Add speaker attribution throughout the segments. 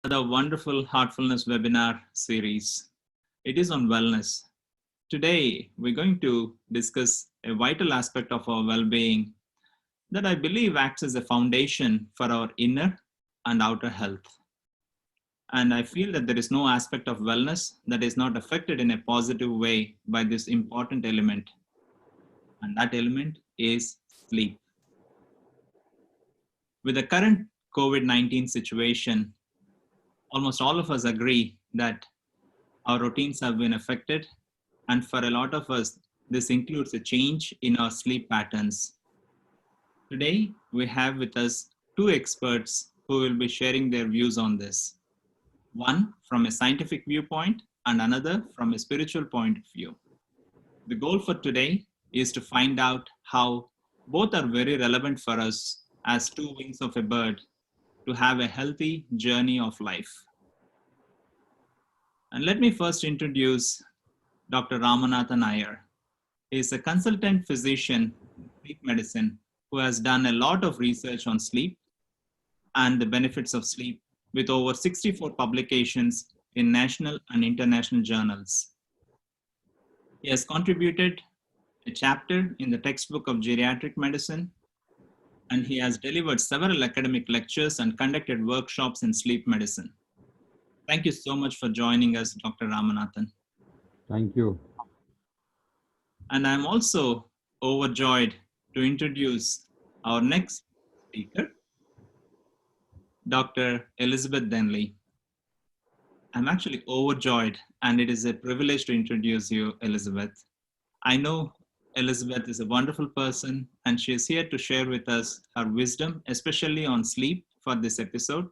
Speaker 1: Another wonderful Heartfulness webinar series. It is on wellness. Today, we're going to discuss a vital aspect of our well-being that I believe acts as a foundation for our inner and outer health. And I feel that there is no aspect of wellness that is not affected in a positive way by this important element. And that element is sleep. With the current COVID-19 situation, almost all of us agree that our routines have been affected, and for a lot of us, this includes a change in our sleep patterns. Today, we have with us two experts who will be sharing their views on this. One from a scientific viewpoint and another from a spiritual point of view. The goal for today is to find out how both are very relevant for us as two wings of a bird to have a healthy journey of life. And let me first introduce Dr. Ramnathan Iyer. He is a consultant physician in sleep medicine who has done a lot of research on sleep and the benefits of sleep with over 64 publications in national and international journals. He has contributed a chapter in the textbook of geriatric medicine, and he has delivered several academic lectures and conducted workshops in sleep medicine. Thank you so much for joining us, Dr. Ramnathan.
Speaker 2: Thank you.
Speaker 1: And I'm also overjoyed to introduce our next speaker, Dr. Elizabeth Denley. I'm actually overjoyed, and it is a privilege to introduce you, Elizabeth. I know Elizabeth is a wonderful person, and she is here to share with us her wisdom, especially on sleep for this episode,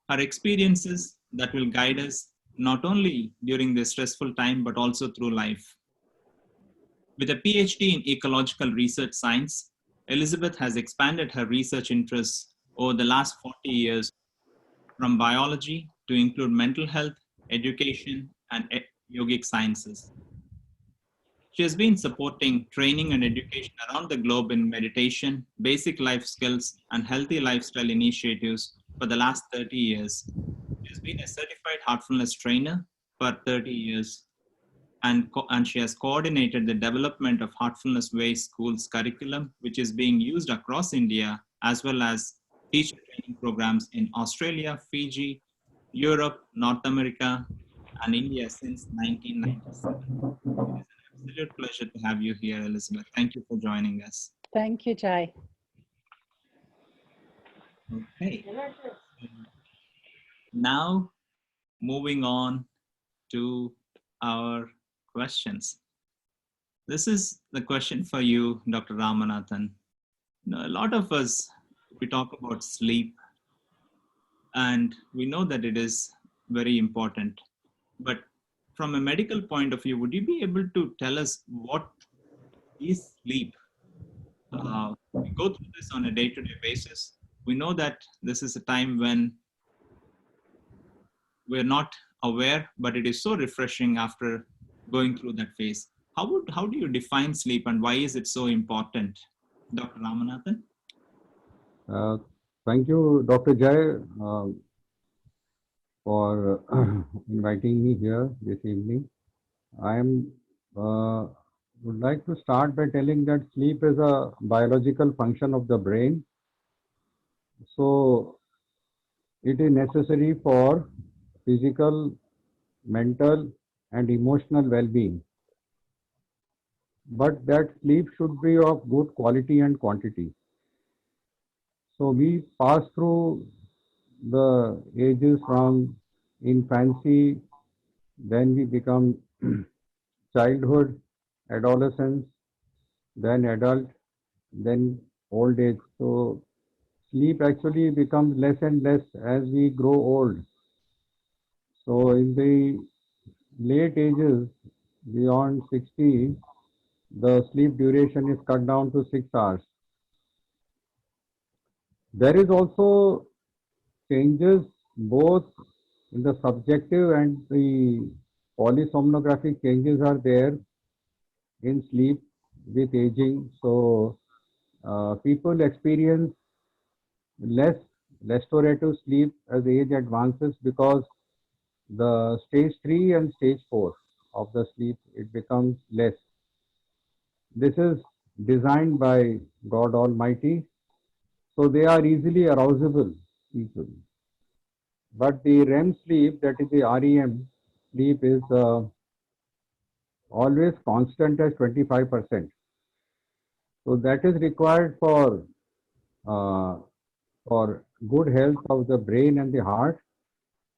Speaker 1: her experiences that will guide us not only during this stressful time, but also through life. With a PhD in ecological research science, Elizabeth has expanded her research interests over the last 40 years from biology to include mental health, education, and yogic sciences. She has been supporting training and education around the globe in meditation, basic life skills, and healthy lifestyle initiatives for the last 30 years. She has been a certified heartfulness trainer for 30 years, and she has coordinated the development of Heartfulness Way School's curriculum, which is being used across India, as well as teacher training programs in Australia, Fiji, Europe, North America, and India since 1997. It is an absolute pleasure to have you here, Elizabeth. Thank you for joining us.
Speaker 3: Thank you, Jai.
Speaker 1: Okay. Now, moving on to our questions. This is the question for you, Dr. Ramnathan. A lot of us, we talk about sleep, and we know that it is very important. But from a medical point of view, would you be able to tell us what is sleep? We go through this on a day-to-day basis. We know that this is a time when we're not aware, but it is so refreshing after going through that phase. How do you define sleep, and why is it so important, Dr. Ramnathan?
Speaker 2: Thank you, Dr. Jai, for inviting me here this evening. I would like to start by telling that sleep is a biological function of the brain. So it is necessary for physical, mental, and emotional well-being. But that sleep should be of good quality and quantity. So we pass through the ages from infancy, then we become childhood, adolescence, then adult, then old age. So sleep actually becomes less and less as we grow old. So in the late ages, beyond 60, the sleep duration is cut down to 6 hours. There is also changes both in the subjective and the polysomnographic changes are there in sleep with aging. So people experience less restorative sleep as age advances, because the stage 3 and stage 4 of the sleep, it becomes less. This is designed by God Almighty, so they are easily arousable people. But the REM sleep, that is the REM sleep, is always constant as 25%. So that is required uh, for good health of the brain and the heart.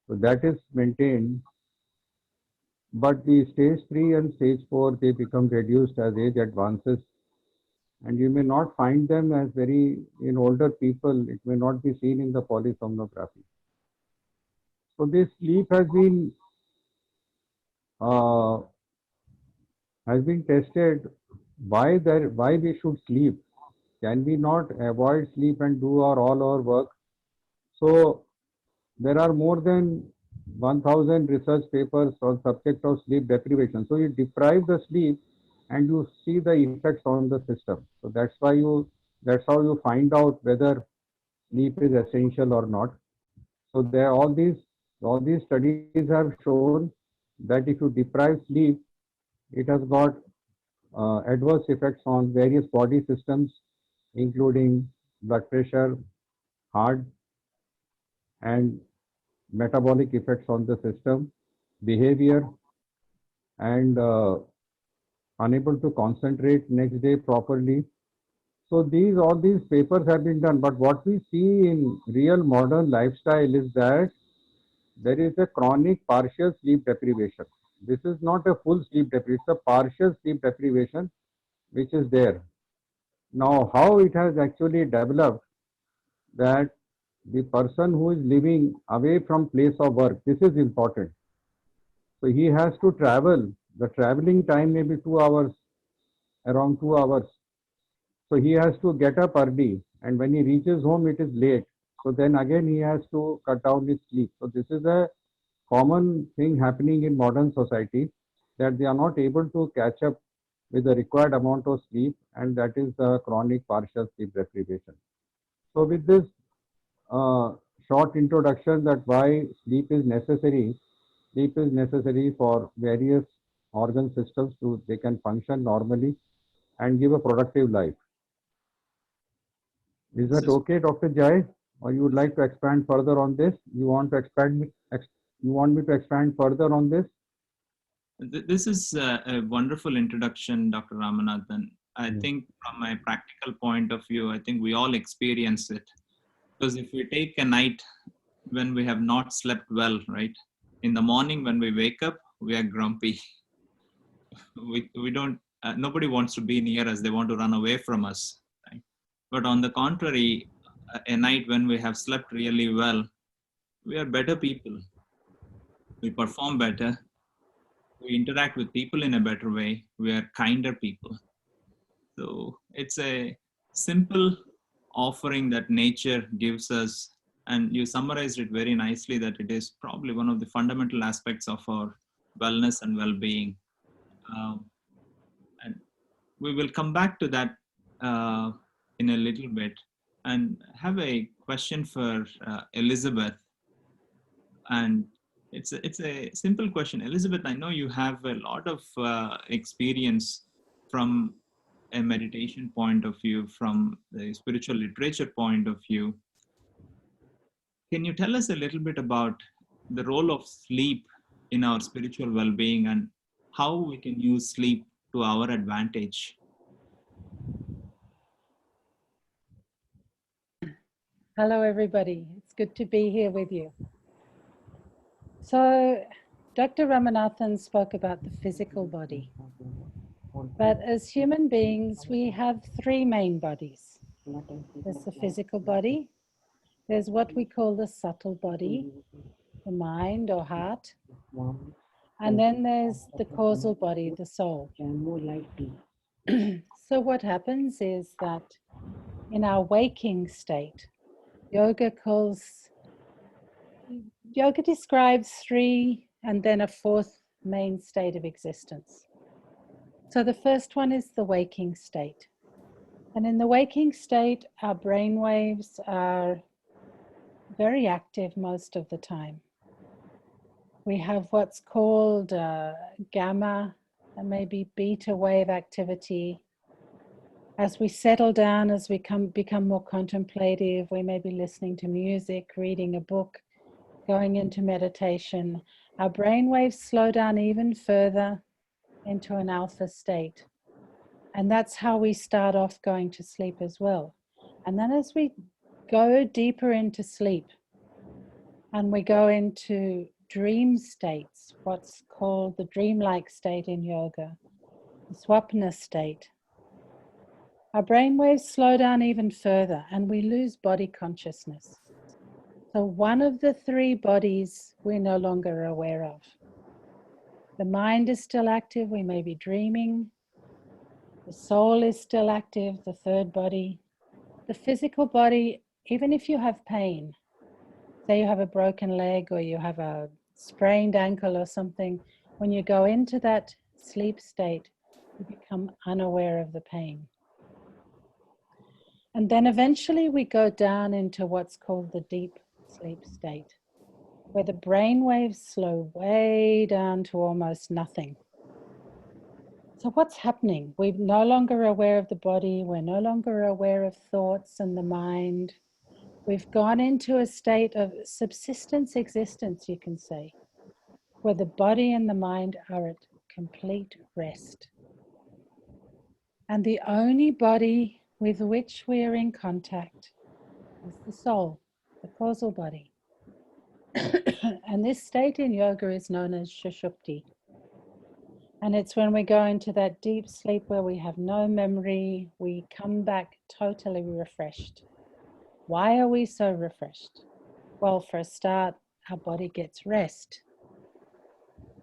Speaker 2: So that is maintained. But the stage 3 and stage 4, they become reduced as age advances. And you may not find them as in older people, it may not be seen in the polysomnography. So this sleep uh, has been tested. Why we should sleep? Can we not avoid sleep and do all our work? So there are more than 1000 research papers on subject of sleep deprivation. So you deprive the sleep and you see the effects on the system. So that's how you find out whether sleep is essential or not. So there all these studies have shown that if you deprive sleep, it has got adverse effects on various body systems, including blood pressure, heart, and metabolic effects on the system, behavior, and unable to concentrate next day properly. So all these papers have been done, but what we see in real modern lifestyle is that there is a chronic partial sleep deprivation. This is not a full sleep deprivation, it's a partial sleep deprivation which is there. Now, how it has actually developed that the person who is living away from place of work, this is important. So he has to travel. The traveling time may be 2 hours, around 2 hours. So he has to get up early, and when he reaches home, it is late. So then again, he has to cut down his sleep. So this is a common thing happening in modern society, that they are not able to catch up with the required amount of sleep, and that is the chronic partial sleep deprivation. So with this uh, short introduction that why sleep is necessary for various organ systems to they can function normally and give a productive life. Is
Speaker 1: This
Speaker 2: that
Speaker 1: is
Speaker 2: okay, Dr. Jai? Or you would like to expand further on this? You want me to expand further on this?
Speaker 1: this is a wonderful introduction, Dr. Ramanathan. I
Speaker 2: Yes.
Speaker 1: think from a practical point of view, I think we all experience it. Because if we take a night when we have not slept well, right? In the morning when we wake up, we are grumpy. We don't, nobody wants to be near us. They want to run away from us. Right? But on the contrary, a night when we have slept really well, we are better people. We perform better. We interact with people in a better way. We are kinder people. So it's a simple offering that nature gives us. And you summarized it very nicely that it is probably one of the fundamental aspects of our wellness and well being. Um, and we will come back to that in a little bit and have a question for Elizabeth. And it's a simple question. Elizabeth, I know you have a lot of experience from a meditation point of view, from the spiritual literature point of view. Can you tell us a little bit about the role of sleep in our spiritual well-being and how we can use sleep to our advantage?
Speaker 3: Hello, everybody. It's good to be here with you. So, Dr. Ramanathan spoke about the physical body. But as human beings, we have three main bodies. There's the physical body, there's what we call the subtle body, the mind or heart, and then there's the causal body, the soul. So what happens is that in our waking state, yoga describes three and then a fourth main state of existence. So the first one is the waking state. And in the waking state, our brain waves are very active most of the time. We have what's called gamma and maybe beta wave activity. As we settle down, as we become more contemplative, we may be listening to music, reading a book, going into meditation. Our brain waves slow down even further into an alpha state. And that's how we start off going to sleep as well. And then as we go deeper into sleep and we go into dream states, what's called the dreamlike state in yoga, the swapna state, our brain waves slow down even further and we lose body consciousness. So one of the three bodies we're no longer aware of. The mind is still active, we may be dreaming. The soul is still active, the third body. The physical body, even if you have pain, say you have a broken leg or you have a sprained ankle or something, when you go into that sleep state, you become unaware of the pain. And then eventually we go down into what's called the deep sleep state, where the brain waves slow way down to almost nothing. So what's happening? We're no longer aware of the body, we're no longer aware of thoughts and the mind. We've gone into a state of subsistence existence, you can say, where the body and the mind are at complete rest. And the only body with which we are in contact is the soul, the causal body. And this state in yoga is known as Sushupti. And it's when we go into that deep sleep where we have no memory, we come back totally refreshed. Why are we so refreshed? Well, for a start, our body gets rest.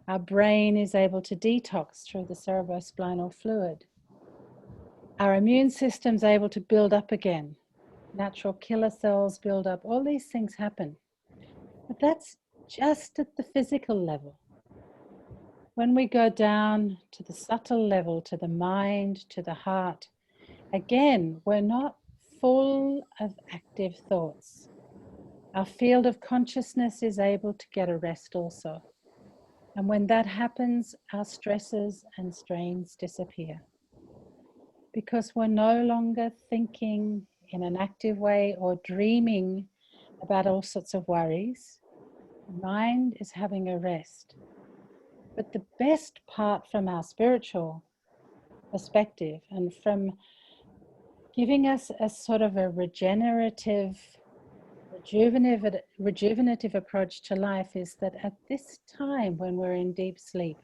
Speaker 3: Our brain is able to detox through the cerebrospinal fluid. Our immune system's able to build up again. Natural killer cells build up. All these things happen. But that's just at the physical level. When we go down to the subtle level, to the mind, to the heart, again, we're not full of active thoughts. Our field of consciousness is able to get a rest also. And when that happens, our stresses and strains disappear. Because we're no longer thinking in an active way or dreaming about all sorts of worries. The mind is having a rest. But the best part from our spiritual perspective and from giving us a sort of a rejuvenative approach to life is that at this time when we're in deep sleep,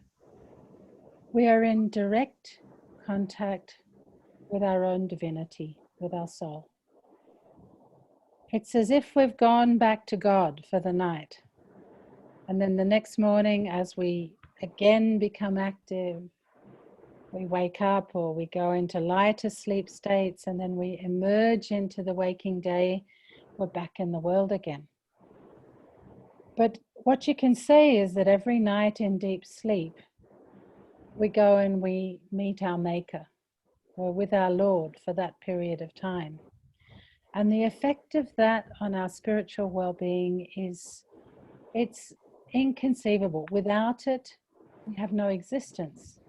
Speaker 3: we are in direct contact with our own divinity, with our soul. It's as if we've gone back to God for the night. And then the next morning, as we again become active, we wake up or we go into lighter sleep states, and then we emerge into the waking day, we're back in the world again. But what you can say is that every night in deep sleep, we go and we meet our Maker. We're with our Lord for that period of time. And the effect of that on our spiritual well-being it's inconceivable. Without it, we have no existence.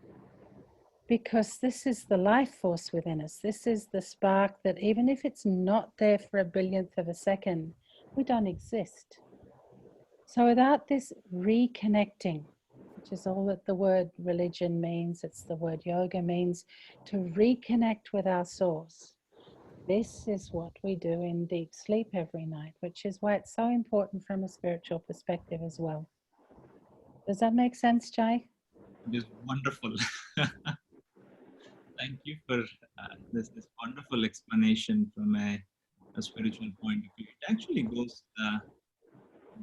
Speaker 3: Because this is the life force within us. This is the spark that even if it's not there for a billionth of a second, we don't exist. So without this reconnecting, which is all that the word religion means, it's the word yoga means, to reconnect with our source. This is what we do in deep sleep every night, which is why it's so important from a spiritual perspective as well. Does that make sense, Jai?
Speaker 1: It is wonderful. Thank you for this wonderful explanation from a spiritual point of view. It actually goes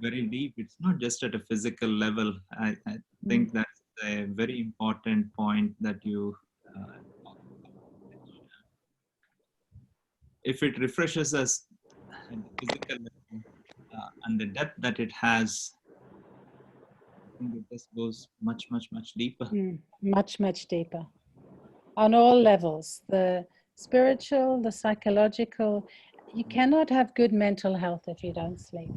Speaker 1: very deep. It's not just at a physical level. I think that's a very important point that you talked about. If it refreshes us at the physical level and the depth that it has, I think it just goes much, much, much deeper.
Speaker 3: Much, much deeper. On all levels, the spiritual, the psychological. you cannot have good mental health if you don't sleep,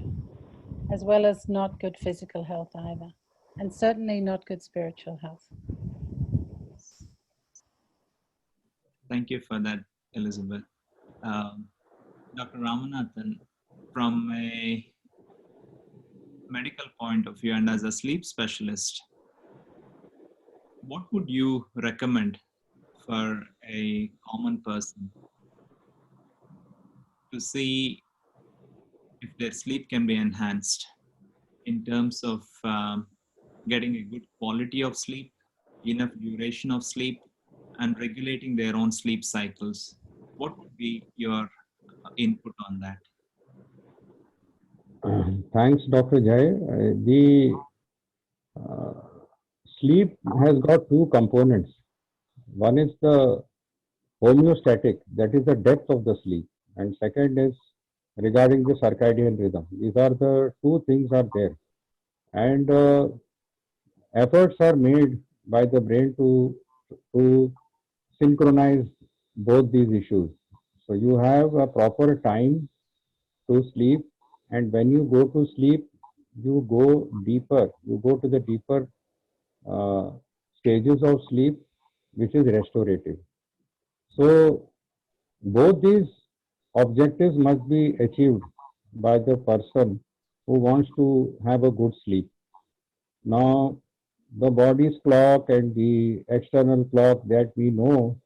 Speaker 3: as well as not good physical health either, and certainly not good spiritual health.
Speaker 1: Thank you for that, Elizabeth. Dr. Ramanathan, from a medical point of view and as a sleep specialist, what would you recommend for a common person to see if their sleep can be enhanced in terms of getting a good quality of sleep, enough duration of sleep, and regulating their own sleep cycles? What would be your input on that?
Speaker 2: Thanks, Dr. Jai. The sleep has got two components. One is the homeostatic, that is the depth of the sleep, and second is regarding the circadian rhythm. These are the two things are there, and efforts are made by the brain to synchronize both these issues. So you have a proper time to sleep, and when you go to sleep, you go deeper. You go to the deeper uh, stages of sleep, which is restorative. So both these objectives must be achieved by the person who wants to have a good sleep. Now, the body's clock and the external clock, that we know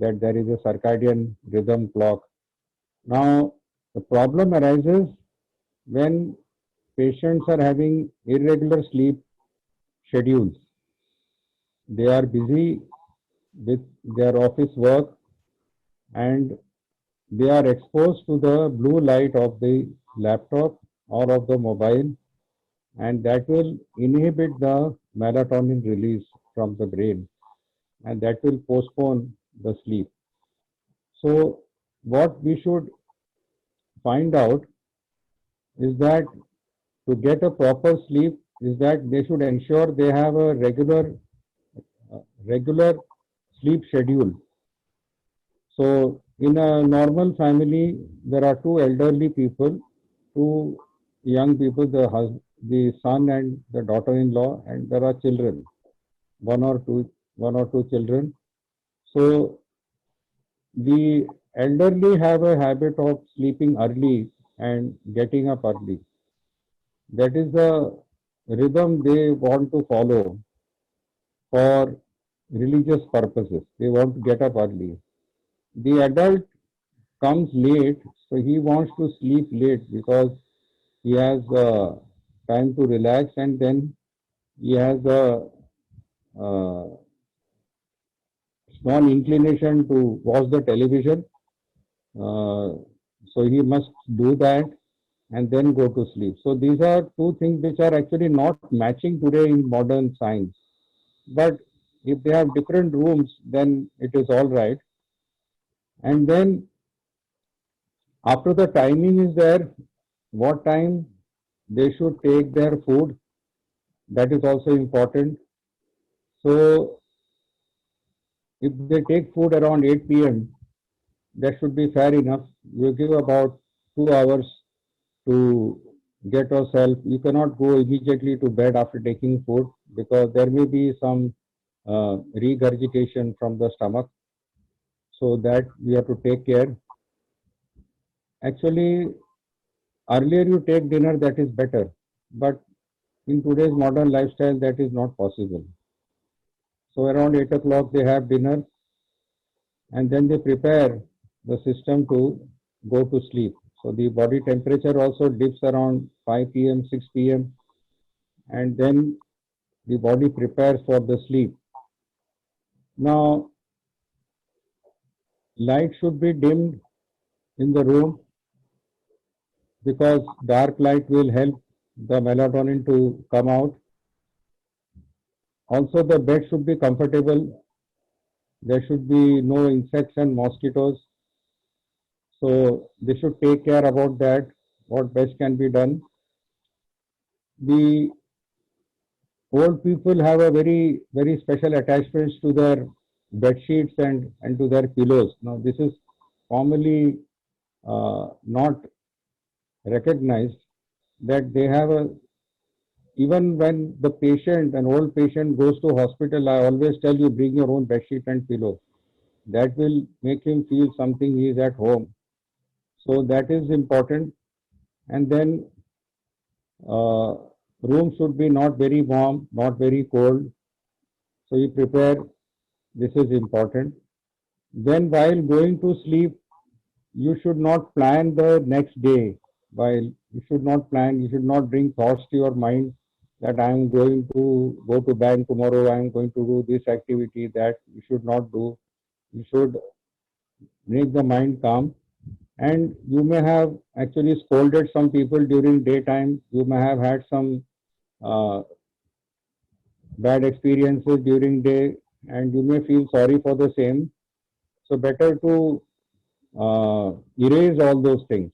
Speaker 2: that there is a circadian rhythm clock. Now, the problem arises when patients are having irregular sleep schedules. They are busy with their office work and they are exposed to the blue light of the laptop or of the mobile, and that will inhibit the melatonin release from the brain, and that will postpone the sleep. So, what we should find out is that to get a proper sleep is that they should ensure they have a regular sleep schedule. So in a normal family, there are two elderly people, two young people, the son and the daughter-in-law, and there are children, one or two children. So the elderly have a habit of sleeping early and getting up early. That is the rhythm they want to follow for religious purposes. They want to get up early. The adult comes late, so he wants to sleep late because he has time to relax, and then he has a uh, small inclination to watch the television. Uh, so he must do that and then go to sleep. So these are two things which are actually not matching today in modern science. But if they have different rooms, then it is all right. And then after the timing is there, what time they should take their food, that is also important. So if they take food around 8 p.m., that should be fair enough. You give about 2 hours to get yourself. You cannot go immediately to bed after taking food because there may be some regurgitation from the stomach. So that you have to take care. Actually, earlier you take dinner, that is better. But in today's modern lifestyle, that is not possible. So around 8 o'clock they have dinner and then they prepare the system to go to sleep. So the body temperature also dips around 5 p.m., 6 p.m. and then the body prepares for the sleep. Now, light should be dimmed in the room because dark light will help the melatonin to come out. Also, the bed should be comfortable. There should be no insects and mosquitoes. So they should take care about that, what best can be done. The old people have a very special attachments to their bed sheets and to their pillows. Now this is commonly not recognized that they have a, even when the patient, an old patient goes to hospital, I always tell you, bring your own bedsheet and pillow. That will make him feel something he is at home. So that is important. And then uh, room should be not very warm, not very cold. So you prepare, this is important. Then while going to sleep, you should not plan the next day. While you should not plan, you should not bring thoughts to your mind that I am going to go to bank tomorrow, I am going to do this activity, that you should not do. You should make the mind calm. And you may have actually scolded some people during daytime. You may have had some uh, bad experiences during day, and you may feel sorry for the same. So better to erase all those things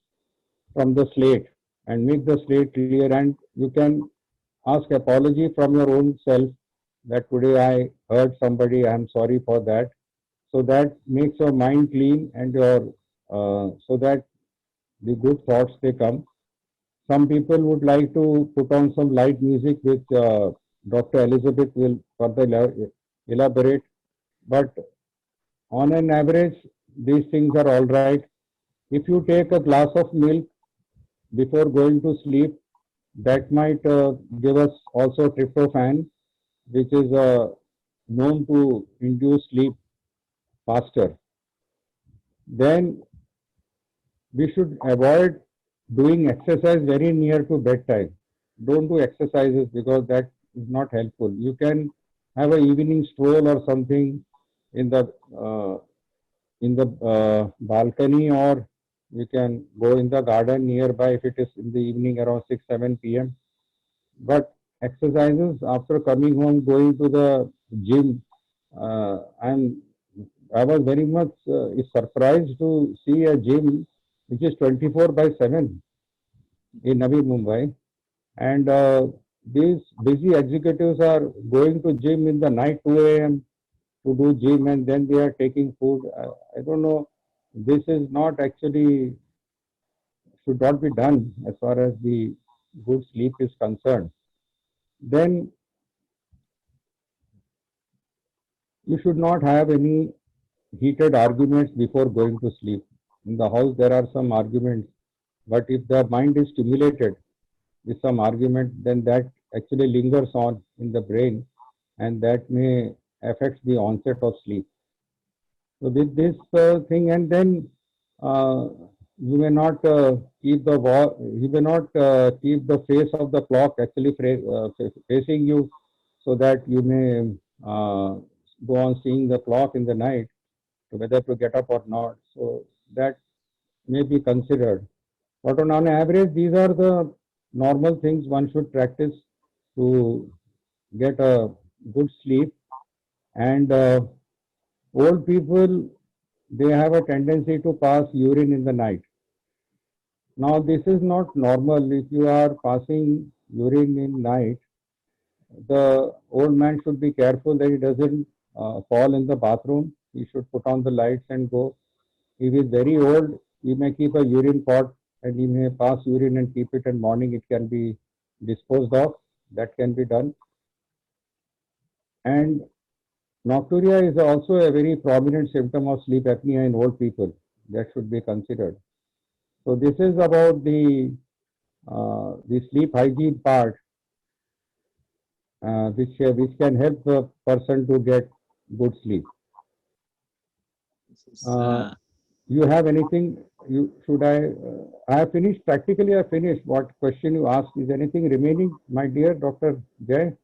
Speaker 2: from the slate and make the slate clear, and you can ask apology from your own self that today I hurt somebody, I am sorry for that. So that makes your mind clean and your so that the good thoughts they come. Some people would like to put on some light music, which Dr. Elizabeth will further elaborate. But on an average, these things are all right. If you take a glass of milk before going to sleep, that might give us also tryptophan, which is known to induce sleep faster. Then we should avoid doing exercise very near to bedtime. Don't do exercises because that is not helpful. You can have an evening stroll or something in the uh, balcony, or you can go in the garden nearby if it is in the evening around 6 7 p.m. But exercises after coming home, going to the gym, uh, I'm I was very much surprised to see a gym which is 24/7 in Navi Mumbai, and these busy executives are going to gym in the night 2 a.m. to do gym, and then they are taking food. I don't know. This is not actually should not be done as far as the good sleep is concerned. Then you should not have any heated arguments before going to sleep. In the house, there are some arguments, but if the mind is stimulated with some argument, then that actually lingers on in the brain, and that may affect the onset of sleep. So with this thing, and then uh, you may not keep the you may not keep the face of the clock actually facing you, so that you may go on seeing the clock in the night, whether to get up or not. So that may be considered. But on average, these are the normal things one should practice to get a good sleep. And old people, they have a tendency to pass urine in the night. Now, this is not normal. If you are passing urine in night, the old man should be careful that he doesn't fall in the bathroom. He should put on the lights and go. If he is very old, he may keep a urine pot and he may pass urine and keep it, and morning it can be disposed of. That can be done. And nocturia is also a very prominent symptom of sleep apnea in old people. That should be considered. So this is about the sleep hygiene part, which can help the person to get good sleep.
Speaker 1: This is,
Speaker 2: Uh, you have anything? You should I have finished. Practically, I finished. What question you asked? Is anything remaining, my dear Dr. Jay?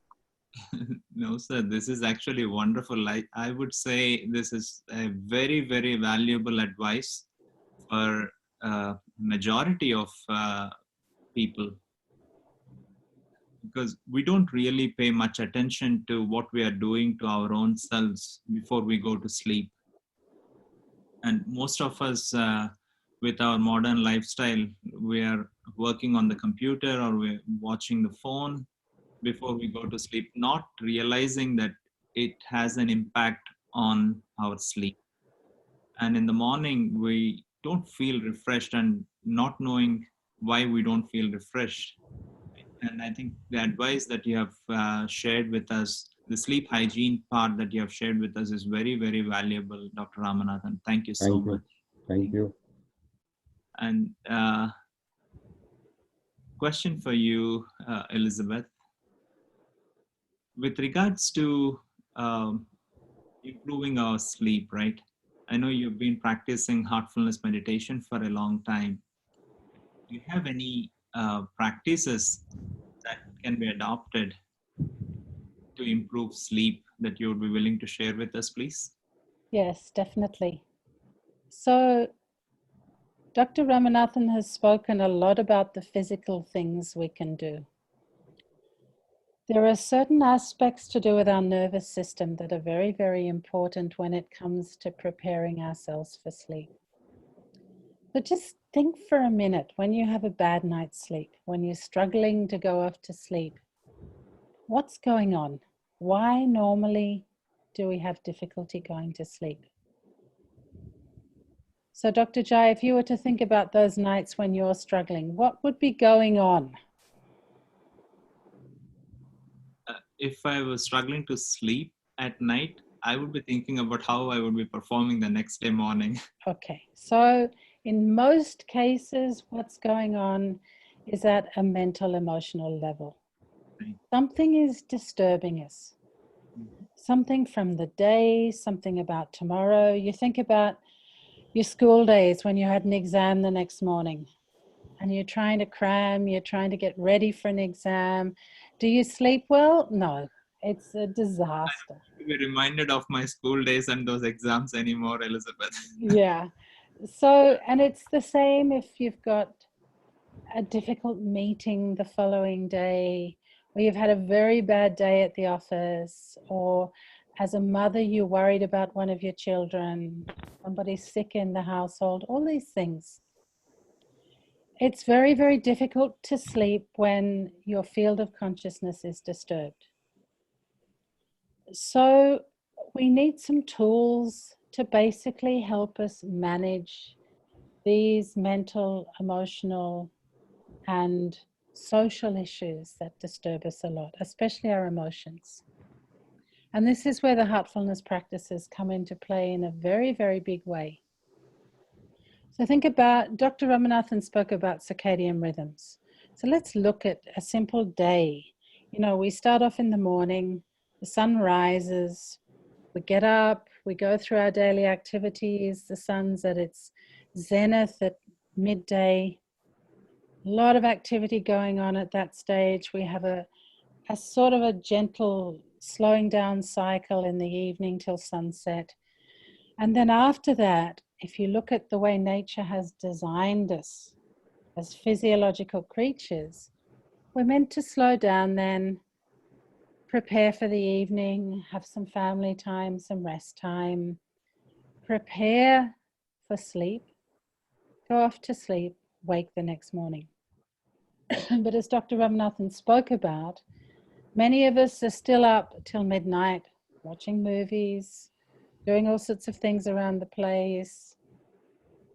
Speaker 1: no, sir, this is actually wonderful. I would say this is a very, very valuable advice for majority of people, because we don't really pay much attention to what we are doing to our own selves before we go to sleep. And most of us, with our modern lifestyle, we are working on the computer or we're watching the phone before we go to sleep, not realizing that it has an impact on our sleep. And in the morning, we don't feel refreshed and not knowing why we don't feel refreshed. And I think the advice that you have shared with us, the sleep hygiene part that you have shared with us, is very, very valuable, Dr. Ramanathan. Thank you so
Speaker 2: Thank
Speaker 1: much.
Speaker 2: you. Thank you.
Speaker 1: And question for you, Elizabeth. With regards to improving our sleep, right? I know you've been practicing heartfulness meditation for a long time. Do you have any practices that can be adopted to improve sleep that you would be willing to share with us, please?
Speaker 3: Yes, definitely. So Dr. Ramanathan has spoken a lot about the physical things we can do. There are certain aspects to do with our nervous system that are very, very important when it comes to preparing ourselves for sleep. So just think for a minute when you have a bad night's sleep, when you're struggling to go off to sleep. What's going on? Why normally do we have difficulty going to sleep? So Dr. Jai, if you were to think about those nights when you're struggling, what would be going on?
Speaker 1: If I was struggling to sleep at night, I would be thinking about how I would be performing the next day morning.
Speaker 3: Okay, so in most cases, what's going on is at a mental, emotional level.
Speaker 1: Right.
Speaker 3: Something is disturbing us. Something from the day, something about tomorrow. You think about your school days when you had an exam the next morning and you're trying to cram, you're trying to get ready for an exam. Do you sleep well? No, it's a disaster.
Speaker 1: To be reminded of my school days and those exams anymore, Elizabeth.
Speaker 3: Yeah. So, and it's the same if you've got a difficult meeting the following day, or you've had a very bad day at the office, or as a mother, you're worried about one of your children, somebody's sick in the household, all these things. It's very, very difficult to sleep when your field of consciousness is disturbed. So we need some tools to basically help us manage these mental, emotional, and social issues that disturb us a lot, especially our emotions. And this is where the heartfulness practices come into play in a very, very big way. So think about, Dr. Ramanathan spoke about circadian rhythms. So let's look at a simple day. You know, we start off in the morning, the sun rises, we get up, we go through our daily activities, the sun's at its zenith at midday. A lot of activity going on at that stage. We have a sort of a gentle slowing down cycle in the evening till sunset. And then after that, if you look at the way nature has designed us as physiological creatures, we're meant to slow down then, prepare for the evening, have some family time, some rest time, prepare for sleep, go off to sleep, wake the next morning. But as Dr. Ramnathan spoke about, many of us are still up till midnight, watching movies, doing all sorts of things around the place.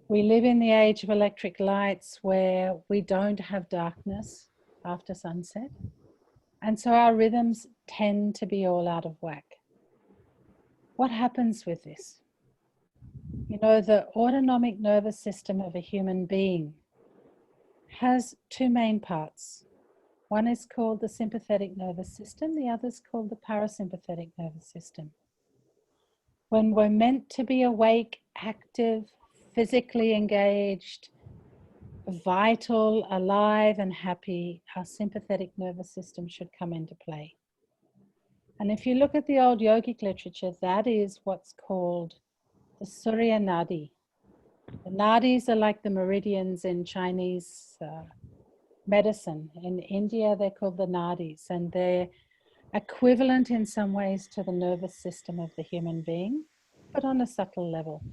Speaker 3: We live in the age of electric lights where we don't have darkness after sunset. And so our rhythms tend to be all out of whack. What happens with this? You know, the autonomic nervous system of a human being has two main parts. One is called the sympathetic nervous system, the other is called the parasympathetic nervous system. When we're meant to be awake, active, physically engaged, vital, alive, and happy, our sympathetic nervous system should come into play. And if you look at the old yogic literature, that is what's called the Surya Nadi. The nadis are like the meridians in Chinese medicine. In India, they're called the nadis, and they're equivalent in some ways to the nervous system of the human being, but on a subtle level.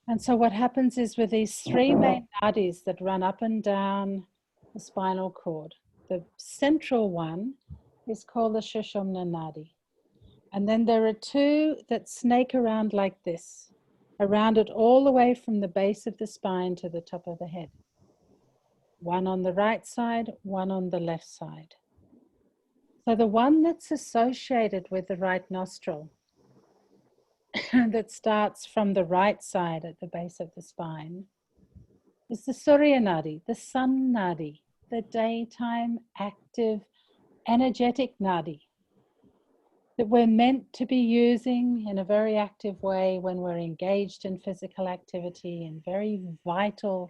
Speaker 3: And so what happens is with these three main nadis that run up and down the spinal cord, the central one is called the Sushumna Nadi. And then there are two that snake around like this. around it all the way from the base of the spine to the top of the head. One on the right side, one on the left side. So the one that's associated with the right nostril, that starts from the right side at the base of the spine, is the Surya Nadi, the sun nadi, the daytime active energetic nadi that we're meant to be using in a very active way when we're engaged in physical activity and very vital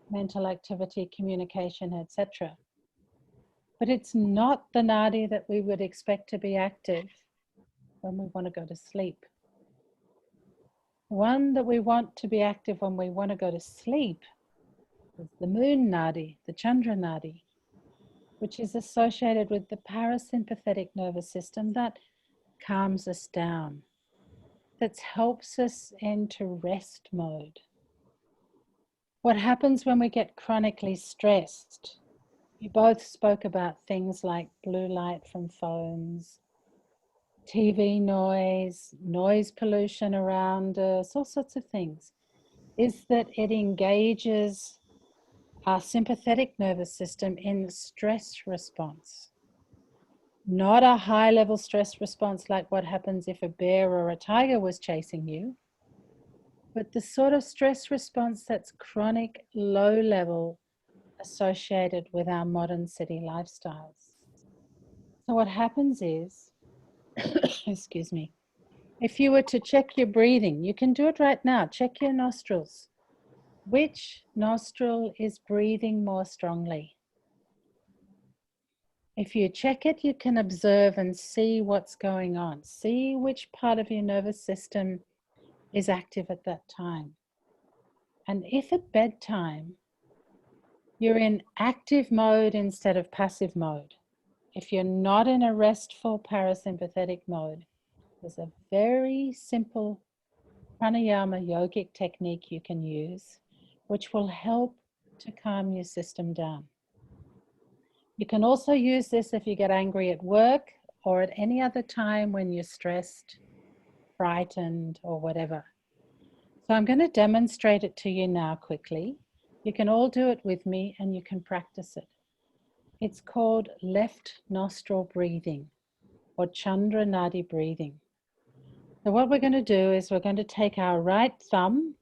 Speaker 3: mental activity, communication, etc. But it's not the nadi that we would expect to be active when we want to go to sleep. One that we want to be active when we want to go to sleep is the moon nadi, the Chandra nadi, which is associated with the parasympathetic nervous system that calms us down, that helps us into rest mode. What happens when we get chronically stressed? You both spoke about things like blue light from phones, TV noise, noise pollution around us, all sorts of things, is that it engages our sympathetic nervous system in stress response. Not a high-level stress response like what happens if a bear or a tiger was chasing you, but the sort of stress response that's chronic, low-level, associated with our modern city lifestyles. So what happens is, excuse me, if you were to check your breathing, you can do it right now, check your nostrils. Which nostril is breathing more strongly? If you check it, you can observe and see what's going on. See which part of your nervous system is active at that time. And if at bedtime, you're in active mode instead of passive mode, if you're not in a restful parasympathetic mode, there's a very simple Pranayama yogic technique you can use, which will help to calm your system down. You can also use this if you get angry at work or at any other time when you're stressed, frightened, or whatever. So I'm going to demonstrate it to you now quickly. You can all do it with me and you can practice it. It's called left nostril breathing or Chandra Nadi breathing. So what we're going to do is we're going to take our right thumb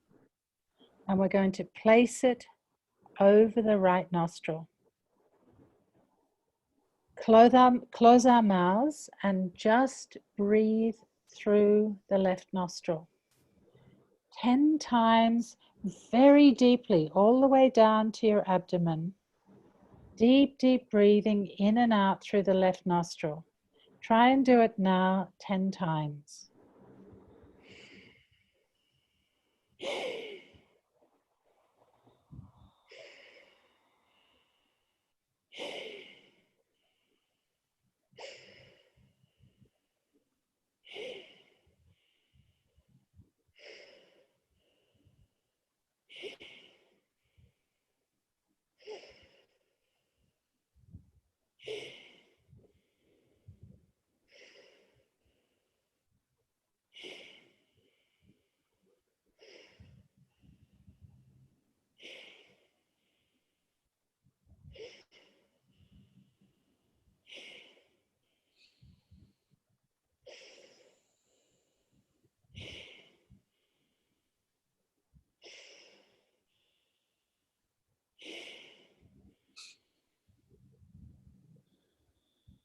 Speaker 3: and we're going to place it over the right nostril. Close our mouths and just breathe through the left nostril. 10 times very deeply, all the way down to your abdomen. Deep, deep breathing in and out through the left nostril. Try and do it now 10 times.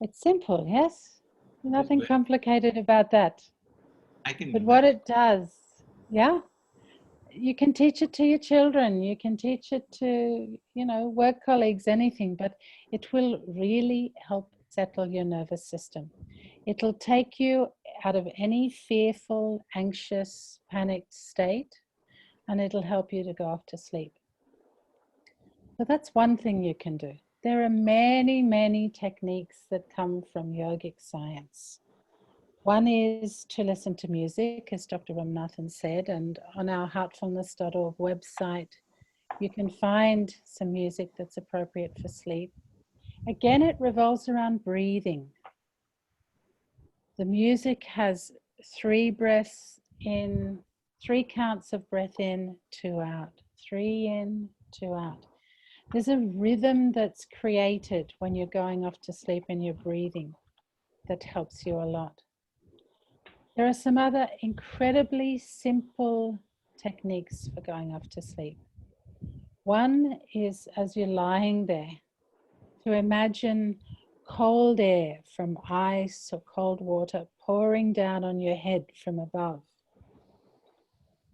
Speaker 3: It's simple, yes? Nothing complicated about that.
Speaker 1: I can
Speaker 3: But
Speaker 1: do
Speaker 3: what
Speaker 1: that.
Speaker 3: it does, yeah, you can teach it to your children, you can teach it to, work colleagues, anything, but it will really help settle your nervous system. It'll take you out of any fearful, anxious, panicked state, and it'll help you to go off to sleep. So that's one thing you can do. There are many, many techniques that come from yogic science. One is to listen to music, as Dr. Ramnathan said, and on our heartfulness.org website, you can find some music that's appropriate for sleep. Again, it revolves around breathing. The music has 3 breaths in 3 counts of breath in, 2 out. 3 in, 2 out. There's a rhythm that's created when you're going off to sleep and you're breathing that helps you a lot. There are some other incredibly simple techniques for going off to sleep. One is, as you're lying there, to imagine cold air from ice or cold water pouring down on your head from above.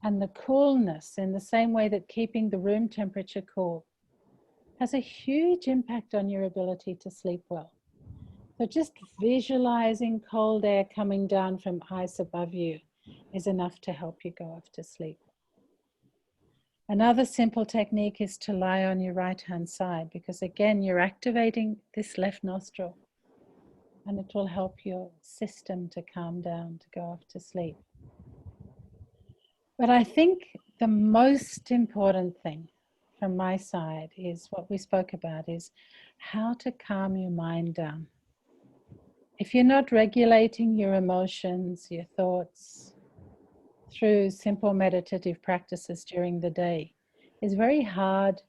Speaker 3: And the coolness, in the same way that keeping the room temperature cool, has a huge impact on your ability to sleep well. So just visualizing cold air coming down from ice above you is enough to help you go off to sleep. Another simple technique is to lie on your right-hand side, because again, you're activating this left nostril and it will help your system to calm down, to go off to sleep. But I think the most important thing from my side is what we spoke about, is how to calm your mind down. If you're not regulating your emotions, your thoughts, through simple meditative practices during the day, it's very hard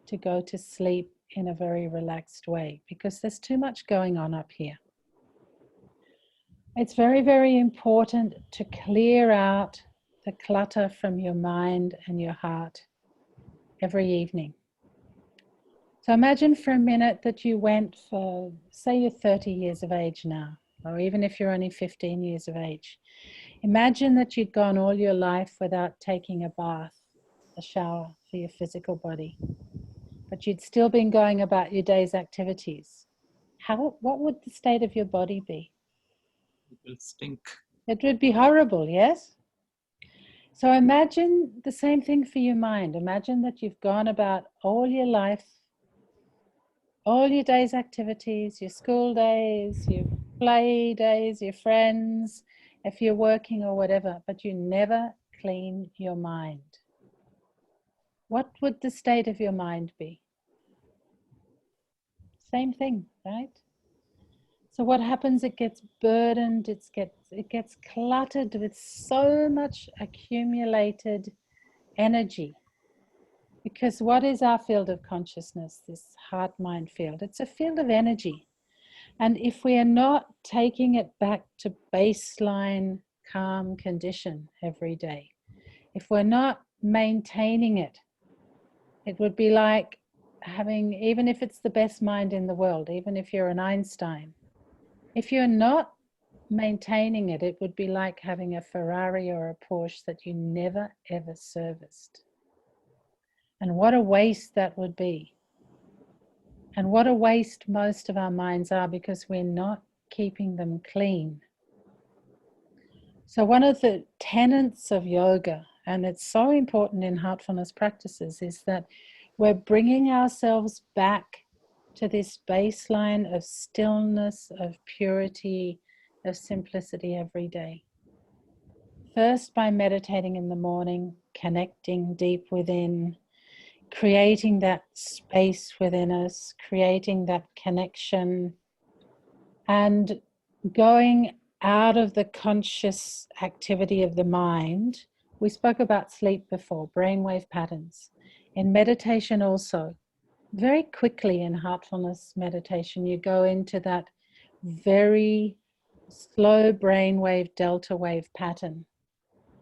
Speaker 3: to go to sleep in a very relaxed way because there's too much going on up here. It's very, very important to clear out the clutter from your mind and your heart every evening. So imagine for a minute that you went for, say you're 30 years of age now, or even if you're only 15 years of age. Imagine that you'd gone all your life without taking a bath, a shower for your physical body, but you'd still been going about your day's activities. What would the state of your body be?
Speaker 1: It will stink.
Speaker 3: It would be horrible, yes? So imagine the same thing for your mind. Imagine that you've gone about all your life, all your day's activities, your school days, your play days, your friends, if you're working or whatever, but you never clean your mind. What would the state of your mind be? Same thing, right? So what happens, it gets burdened, it gets cluttered with so much accumulated energy. Because what is our field of consciousness, this heart-mind field? It's a field of energy. And if we are not taking it back to baseline calm condition every day, if we're not maintaining it, it would be like having, even if it's the best mind in the world, even if you're an Einstein, if you're not maintaining it, it would be like having a Ferrari or a Porsche that you never ever serviced. And what a waste that would be. And what a waste most of our minds are, because we're not keeping them clean. So one of the tenets of yoga, and it's so important in heartfulness practices, is that we're bringing ourselves back to this baseline of stillness, of purity, of simplicity every day. First, by meditating in the morning, connecting deep within, creating that space within us, creating that connection, and going out of the conscious activity of the mind. We spoke about sleep before, brainwave patterns. In meditation also, very quickly in heartfulness meditation, you go into that very slow brainwave delta wave pattern.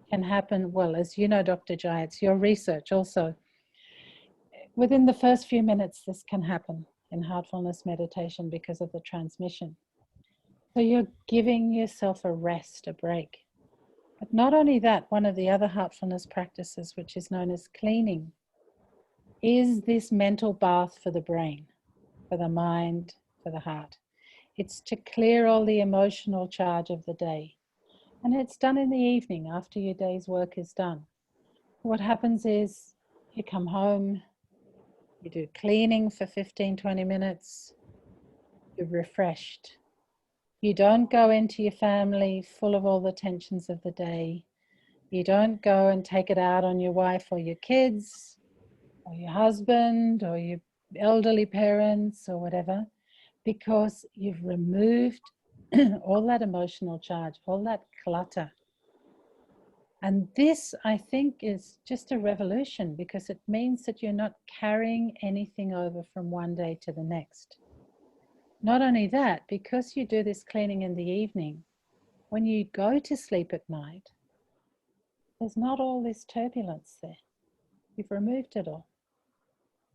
Speaker 3: Can happen, well, as you know, Dr. Jai, it's your research also. Within the first few minutes, this can happen in heartfulness meditation because of the transmission. So you're giving yourself a rest, a break. But not only that, one of the other heartfulness practices, which is known as cleaning, is this mental bath for the brain, for the mind, for the heart. It's to clear all the emotional charge of the day. And it's done in the evening after your day's work is done. What happens is you come home, you do cleaning for 15, 20 minutes, you're refreshed. You don't go into your family full of all the tensions of the day. You don't go and take it out on your wife or your kids or your husband or your elderly parents or whatever, because you've removed all that emotional charge, all that clutter. And this, I think, is just a revolution, because it means that you're not carrying anything over from one day to the next. Not only that, because you do this cleaning in the evening, when you go to sleep at night, there's not all this turbulence there. You've removed it all.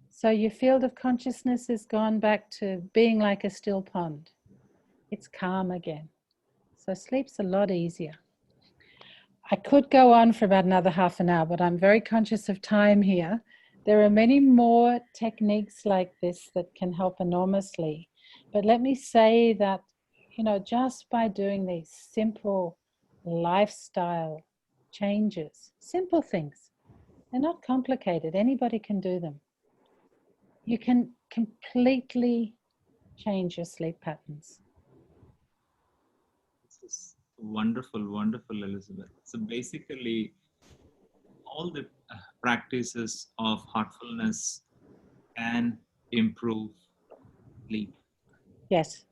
Speaker 3: So your field of consciousness has gone back to being like a still pond. It's calm again. So sleep's a lot easier. I could go on for about another half an hour, but I'm very conscious of time here. There are many more techniques like this that can help enormously. But let me say that, just by doing these simple lifestyle changes, simple things, they're not complicated. Anybody can do them. You can completely change your sleep patterns.
Speaker 1: This is wonderful, wonderful, Elizabeth. So basically, all the practices of heartfulness can improve sleep.
Speaker 3: Yes,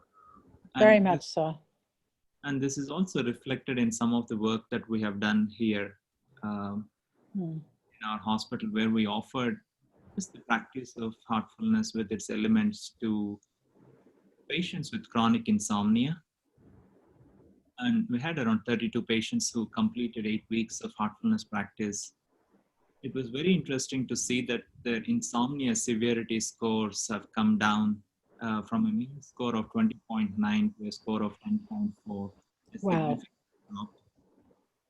Speaker 3: very
Speaker 1: And
Speaker 3: much so.
Speaker 1: And this is also reflected in some of the work that we have done here in our hospital, where we offered just the practice of heartfulness with its elements to patients with chronic insomnia. And we had around 32 patients who completed 8 weeks of heartfulness practice. It was very interesting to see that their insomnia severity scores have come down from a mean score of 20.9 to a score of 10.4.
Speaker 3: Wow.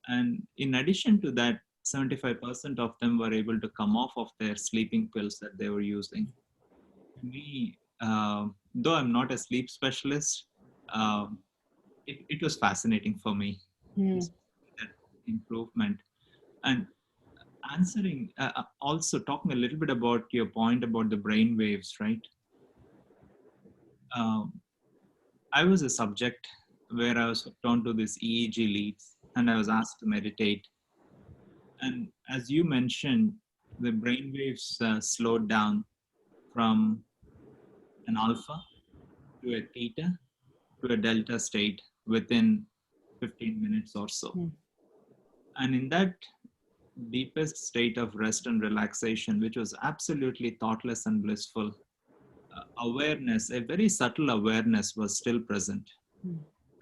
Speaker 1: And in addition to that, 75% of them were able to come off of their sleeping pills that they were using. Me, though I'm not a sleep specialist, it was fascinating for me, that improvement. And answering, also talking a little bit about your point about the brain waves, right? I was a subject where I was hooked onto this EEG leads, and I was asked to meditate. And as you mentioned, the brain waves slowed down from an alpha to a theta to a delta state within 15 minutes or so. And in that deepest state of rest and relaxation, which was absolutely thoughtless and blissful, awareness, a very subtle awareness, was still present.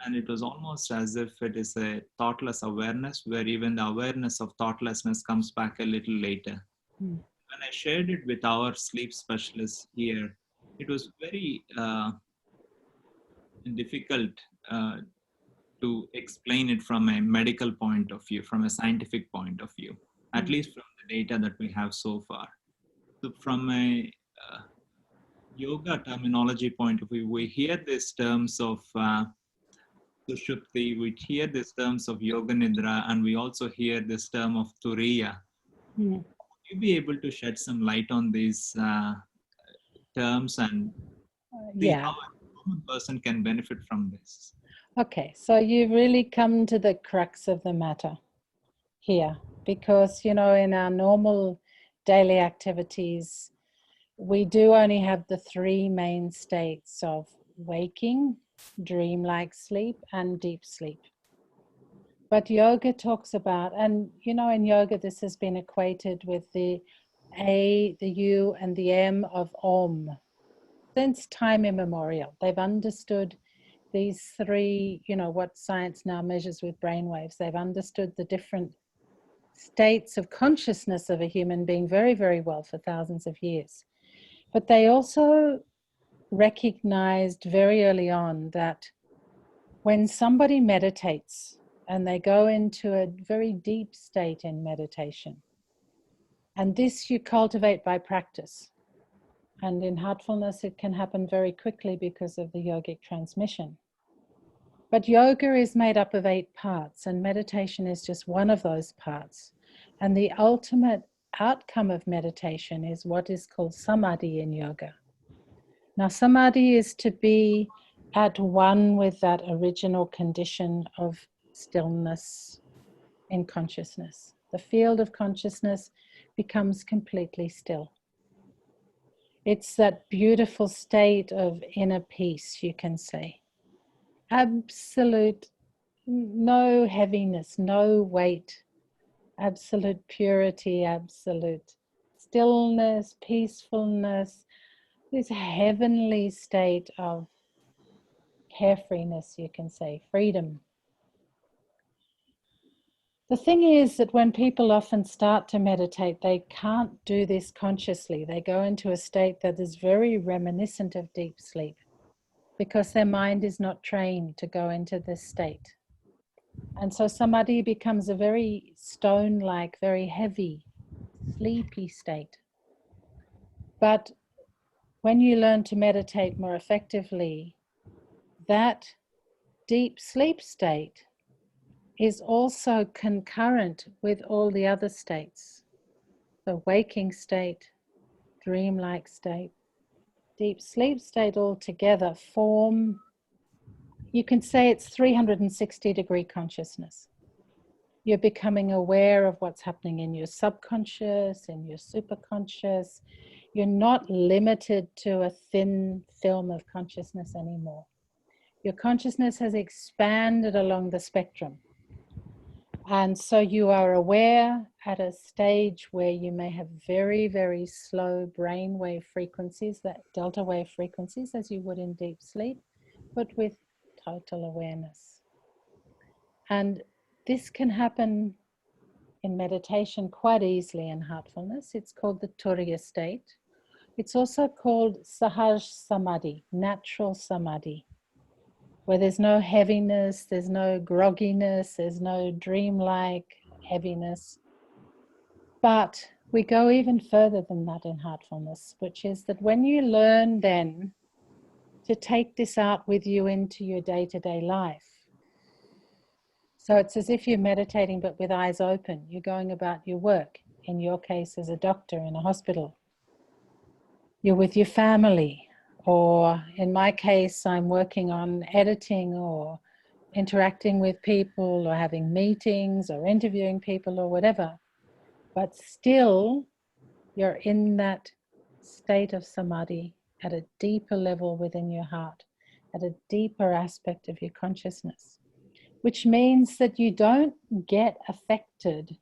Speaker 1: And it was almost as if it is a thoughtless awareness, where even the awareness of thoughtlessness comes back a little later. When I shared it with our sleep specialist here, it was very difficult to explain it from a medical point of view, from a scientific point of view, at least from the data that we have so far. So from a yoga terminology point of view, we hear these terms of Sushupti, we hear these terms of Yoga Nidra, and we also hear this term of Turiya. Would you be able to shed some light on these terms and see how a common person can benefit from this?
Speaker 3: Okay, so you really come to the crux of the matter here, because, in our normal daily activities, we do only have the three main states of waking, dreamlike sleep, and deep sleep. But yoga talks about, and in yoga this has been equated with the A, the U, and the M of Om since time immemorial. They've understood these three, what science now measures with brainwaves. They've understood the different states of consciousness of a human being very, very well for thousands of years. But they also recognized very early on that when somebody meditates and they go into a very deep state in meditation, and this you cultivate by practice, and in heartfulness it can happen very quickly because of the yogic transmission. But yoga is made up of 8 parts, and meditation is just one of those parts. And the ultimate outcome of meditation is what is called Samadhi in yoga. Now, Samadhi is to be at one with that original condition of stillness in consciousness. The field of consciousness becomes completely still. It's that beautiful state of inner peace, you can say. Absolute, no heaviness, no weight, absolute purity, absolute stillness, peacefulness, this heavenly state of carefreeness, you can say, freedom. The thing is that when people often start to meditate, they can't do this consciously. They go into a state that is very reminiscent of deep sleep because their mind is not trained to go into this state. And so samadhi becomes a very stone-like, very heavy, sleepy state. But when you learn to meditate more effectively, that deep sleep state is also concurrent with all the other states. The waking state, dreamlike state, deep sleep state all together form, you can say it's 360-degree consciousness. You're becoming aware of what's happening in your subconscious, in your superconscious. You're not limited to a thin film of consciousness anymore. Your consciousness has expanded along the spectrum. And so you are aware at a stage where you may have very, very slow brainwave frequencies, that delta wave frequencies, as you would in deep sleep, but with total awareness. And this can happen in meditation quite easily in heartfulness. It's called the Turiya state. It's also called Sahaj Samadhi, natural Samadhi, where there's no heaviness, there's no grogginess, there's no dreamlike heaviness. But we go even further than that in heartfulness, which is that when you learn then to take this out with you into your day-to-day life, so it's as if you're meditating but with eyes open. You're going about your work, in your case as a doctor in a hospital. You're with your family, or in my case, I'm working on editing or interacting with people or having meetings or interviewing people or whatever. But still, you're in that state of samadhi at a deeper level within your heart, at a deeper aspect of your consciousness, which means that you don't get affected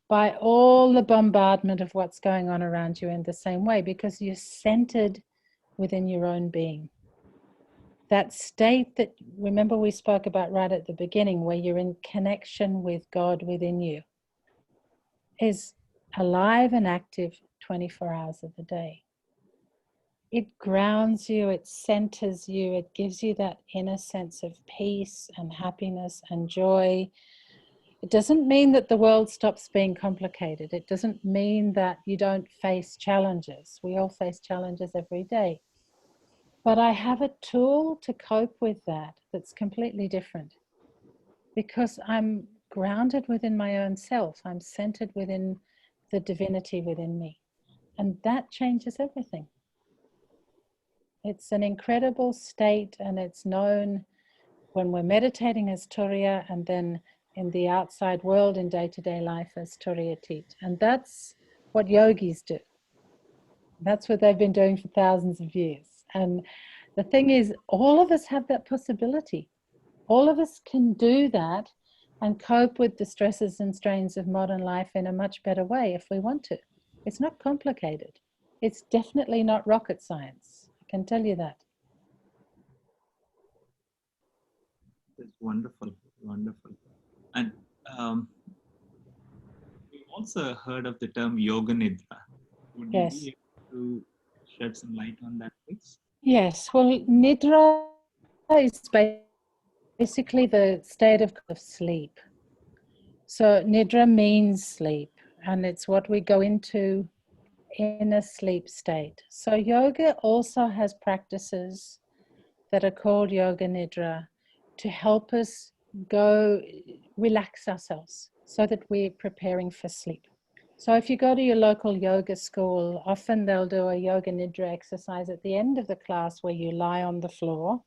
Speaker 3: by all the bombardment of what's going on around you in the same way, because you're centered within your own being. That state that, remember we spoke about right at the beginning, where you're in connection with God within you, is alive and active 24 hours of the day. It grounds you, it centers you, it gives you that inner sense of peace and happiness and joy. It doesn't mean that the world stops being complicated. It doesn't mean that you don't face challenges. We all face challenges every day. But I have a tool to cope with that that's completely different, because I'm grounded within my own self. I'm centered within the divinity within me. And that changes everything. It's an incredible state, and it's known when we're meditating as Turiya, and then in the outside world in day-to-day life as Turiya Tit. And that's what yogis do. That's what they've been doing for thousands of years. And the thing is, all of us have that possibility. All of us can do that and cope with the stresses and strains of modern life in a much better way if we want to. It's not complicated. It's definitely not rocket science. I can tell you that.
Speaker 1: That's wonderful, wonderful. And we've also heard of the term Yoga Nidra. Would you be able to shed some light on that, please?
Speaker 3: Yes, well, Nidra is basically the state of sleep. So Nidra means sleep, and it's what we go into in a sleep state. So yoga also has practices that are called Yoga Nidra to help us go relax ourselves so that we're preparing for sleep. So if you go to your local yoga school, often they'll do a Yoga Nidra exercise at the end of the class where you lie on the floor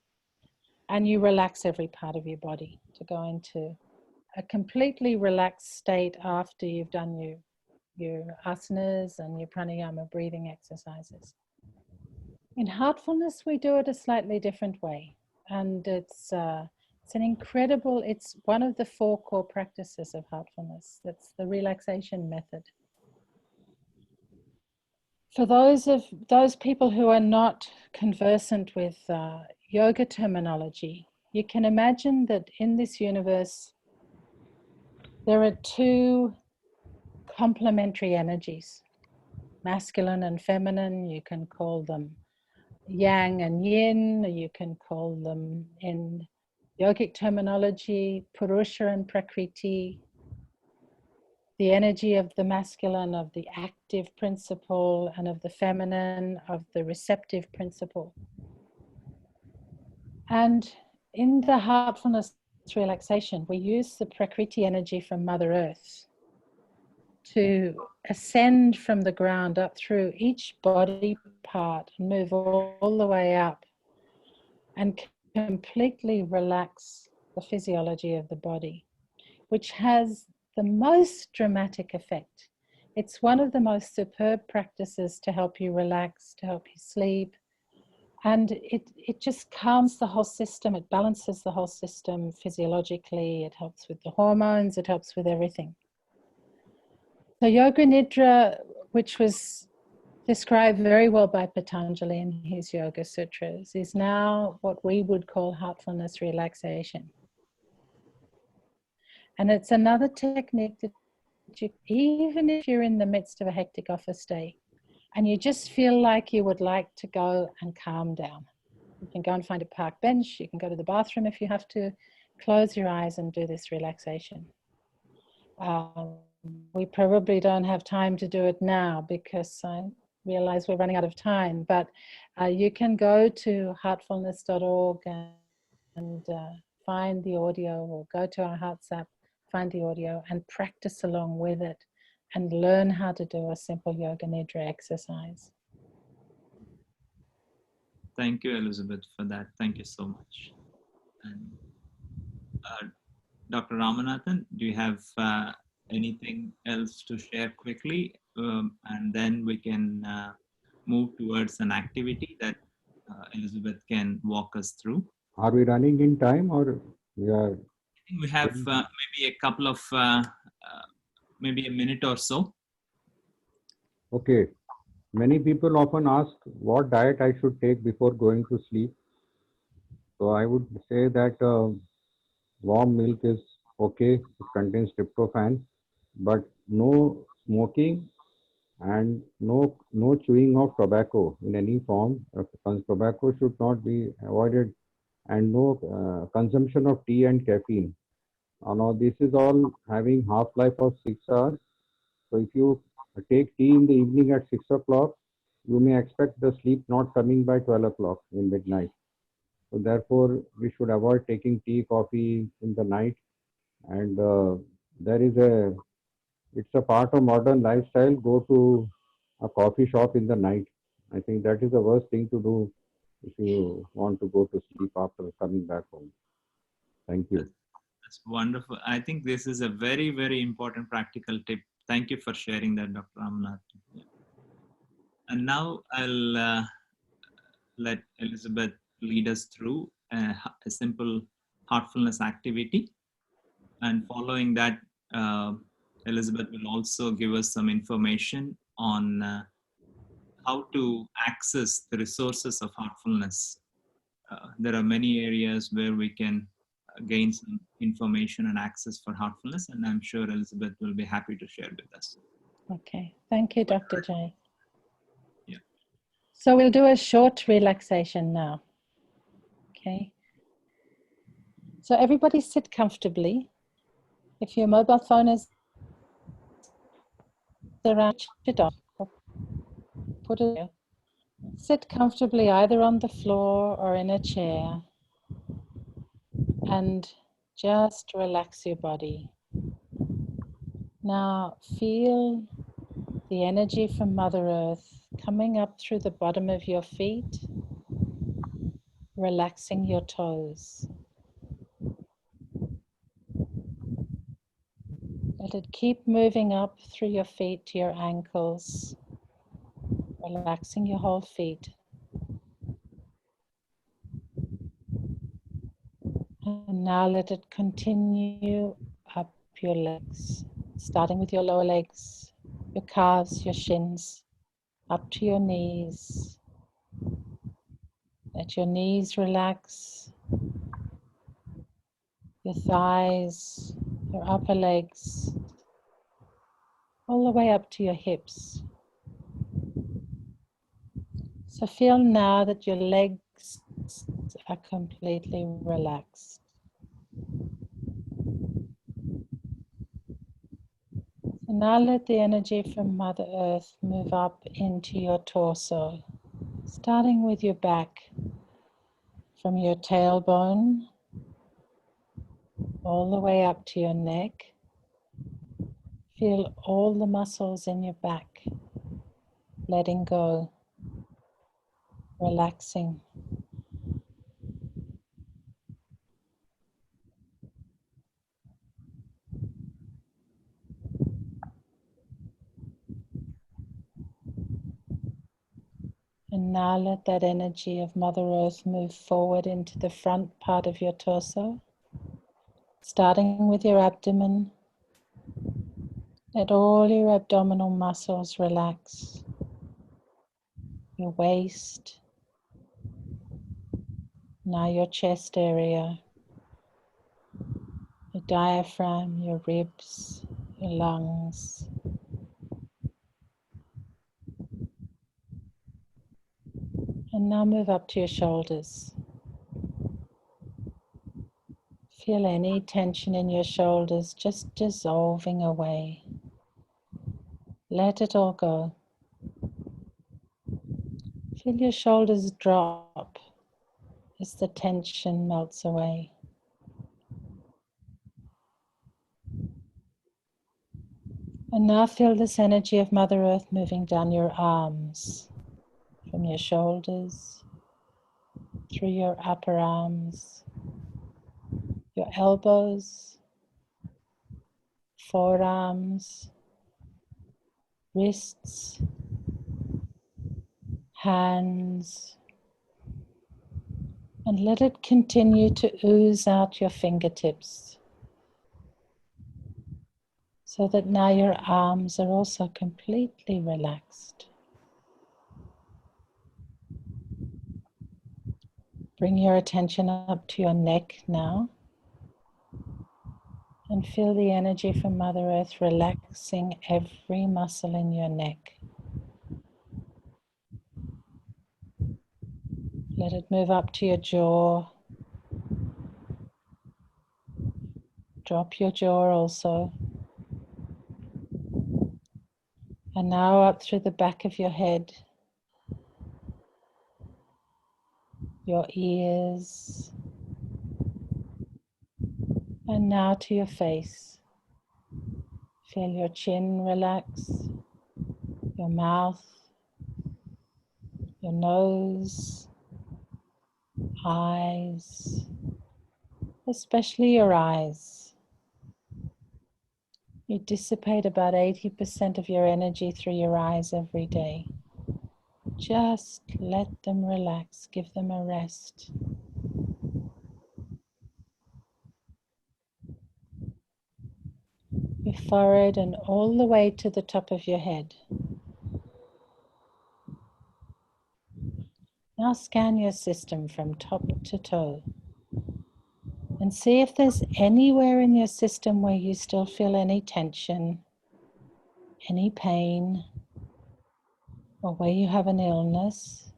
Speaker 3: and you relax every part of your body to go into a completely relaxed state after you've done your asanas and your pranayama breathing exercises. In heartfulness, we do it a slightly different way, and it's It's an incredible, it's one of the 4 core practices of heartfulness. That's the relaxation method. For those people who are not conversant with yoga terminology, you can imagine that in this universe, there are 2 complementary energies, masculine and feminine. You can call them yang and yin, you can call them in yogic terminology, Purusha and Prakriti, the energy of the masculine, of the active principle, and of the feminine, of the receptive principle. And in the heartfulness relaxation, we use the Prakriti energy from Mother Earth to ascend from the ground up through each body part and move all the way up and completely relax the physiology of the body, which has the most dramatic effect. It's one of the most superb practices to help you relax, to help you sleep. And it just calms the whole system. It balances the whole system physiologically. It helps with the hormones. It helps with everything. So Yoga Nidra, which was described very well by Patanjali in his Yoga Sutras, is now what we would call heartfulness relaxation. And it's another technique that you, even if you're in the midst of a hectic office day and you just feel like you would like to go and calm down, you can go and find a park bench, you can go to the bathroom if you have to, close your eyes and do this relaxation. We probably don't have time to do it now because I realize we're running out of time, but you can go to heartfulness.org and find the audio, or go to our Hearts app, find the audio and practice along with it and learn how to do a simple Yoga Nidra exercise.
Speaker 1: Thank you, Elizabeth, for that. Thank you so much. And Dr. Ramnathan, do you have anything else to share quickly? And then we can move towards an activity that Elizabeth can walk us through.
Speaker 2: Are we running in time, or we are?
Speaker 1: I think we have maybe a couple of, maybe a minute or so.
Speaker 2: Okay. Many people often ask what diet I should take before going to sleep. So I would say that warm milk is okay. It contains tryptophan, but no smoking and no chewing of tobacco in any form. Tobacco should not be avoided, and no consumption of tea and caffeine. Now this is all having half-life of 6 hours. So if you take tea in the evening at 6 o'clock, you may expect the sleep not coming by 12 o'clock in midnight. So therefore, we should avoid taking tea, coffee in the night. And it's a part of modern lifestyle. Go to a coffee shop in the night. I think that is the worst thing to do if you want to go to sleep after coming back home. Thank you.
Speaker 1: That's wonderful. I think this is a very, very important practical tip. Thank you for sharing that, Dr. Ramnath. Yeah. And now I'll let Elizabeth lead us through a simple heartfulness activity. And following that, Elizabeth will also give us some information on how to access the resources of heartfulness. There are many areas where we can gain some information and access for heartfulness, and I'm sure Elizabeth will be happy to share with us.
Speaker 3: Okay, thank you, Dr. Jay.
Speaker 1: Yeah.
Speaker 3: So we'll do a short relaxation now. Okay. So everybody sit comfortably. If your mobile phone is around, it off. Put it there. Sit comfortably either on the floor or in a chair and just relax your body. Now feel the energy from Mother Earth coming up through the bottom of your feet, relaxing your toes. Let it keep moving up through your feet to your ankles, relaxing your whole feet. And now let it continue up your legs, starting with your lower legs, your calves, your shins, up to your knees. Let your knees relax, your thighs, your upper legs, all the way up to your hips. So feel now that your legs are completely relaxed. So now let the energy from Mother Earth move up into your torso, starting with your back, from your tailbone all the way up to your neck. Feel all the muscles in your back letting go, relaxing. And now let that energy of Mother Earth move forward into the front part of your torso, starting with your abdomen. Let all your abdominal muscles relax. Your waist, now your chest area, your diaphragm, your ribs, your lungs. And now move up to your shoulders. Feel any tension in your shoulders just dissolving away. Let it all go. Feel your shoulders drop as the tension melts away. And now feel this energy of Mother Earth moving down your arms, from your shoulders, through your upper arms, your elbows, forearms, wrists, hands, and let it continue to ooze out your fingertips, so that now your arms are also completely relaxed. Bring your attention up to your neck now and feel the energy from Mother Earth relaxing every muscle in your neck. Let it move up to your jaw. Drop your jaw also. And now up through the back of your head, your ears, and now to your face. Feel your chin relax, your mouth, your nose, eyes, especially your eyes. You dissipate about 80% of your energy through your eyes every day. Just let them relax, give them a rest. Your forehead and all the way to the top of your head. Now scan your system from top to toe and see if there's anywhere in your system where you still feel any tension, any pain, or where you have an illness.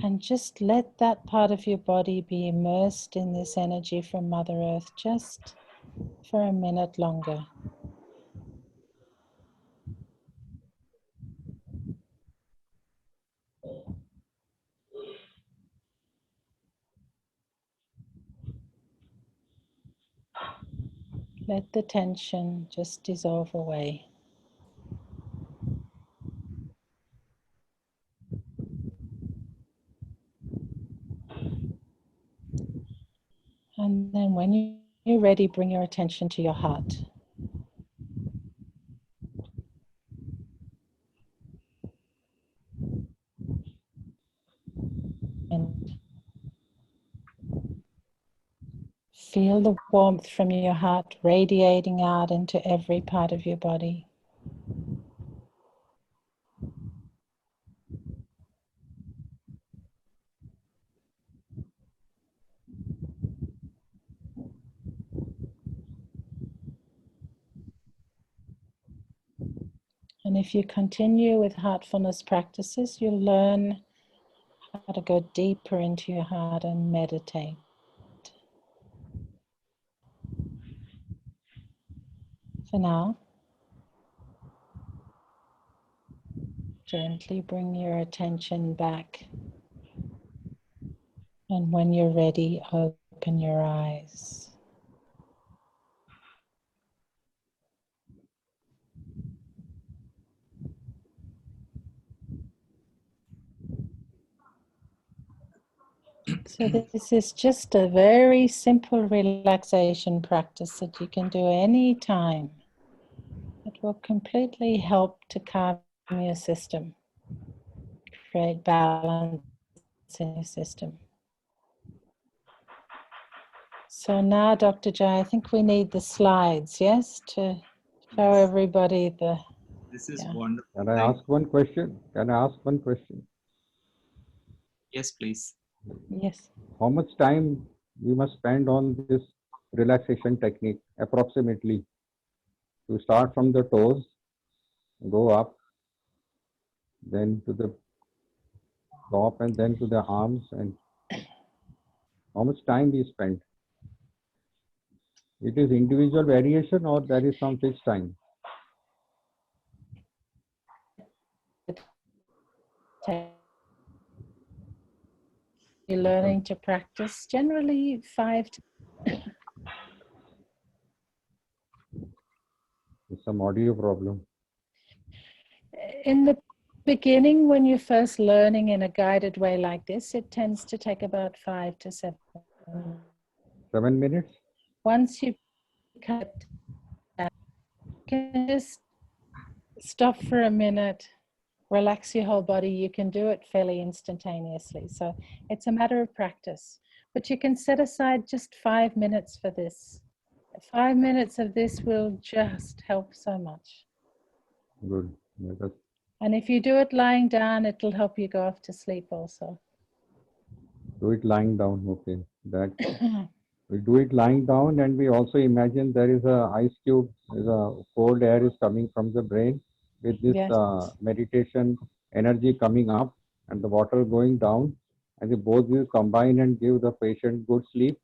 Speaker 3: And just let that part of your body be immersed in this energy from Mother Earth just for a minute longer. Let the tension just dissolve away. And then when you're ready, bring your attention to your heart. And Feel the warmth from your heart radiating out into every part of your body. And if you continue with heartfulness practices, you'll learn how to go deeper into your heart and meditate. For now, gently bring your attention back. And when you're ready, open your eyes. So this is just a very simple relaxation practice that you can do any time. It will completely help to calm your system, create balance in your system. So now, Dr. Jai, I think we need the slides, yes, to show
Speaker 1: Yes.
Speaker 3: everybody the...
Speaker 1: This is
Speaker 3: Yeah.
Speaker 1: wonderful.
Speaker 2: Can I ask one question? Can I ask one question?
Speaker 1: Yes, please.
Speaker 3: Yes.
Speaker 2: How much time we must spend on this relaxation technique approximately? To start from the toes, go up, then to the top, and then to the arms, and how much time we spend? It is individual variation or there is some fixed time?
Speaker 3: You're learning to practice generally 5 to...
Speaker 2: It's some audio problem.
Speaker 3: In the beginning, when you're first learning in a guided way like this, it tends to take about 5 to 7.
Speaker 2: 7 minutes?
Speaker 3: Once you cut, you can just stop for a minute, relax your whole body. You can do it fairly instantaneously. So it's a matter of practice. But you can set aside just 5 minutes for this. 5 minutes of this will just help so much.
Speaker 2: Good. Yeah, that's
Speaker 3: And if you do it lying down, it'll help you go off to sleep also.
Speaker 2: do it lying down. Okay. That we do it lying down, and we also imagine there is a ice cube, there's a cold air is coming from the brain with this
Speaker 3: Yes.
Speaker 2: meditation energy coming up and the water going down, and they both will combine and give the patient good sleep.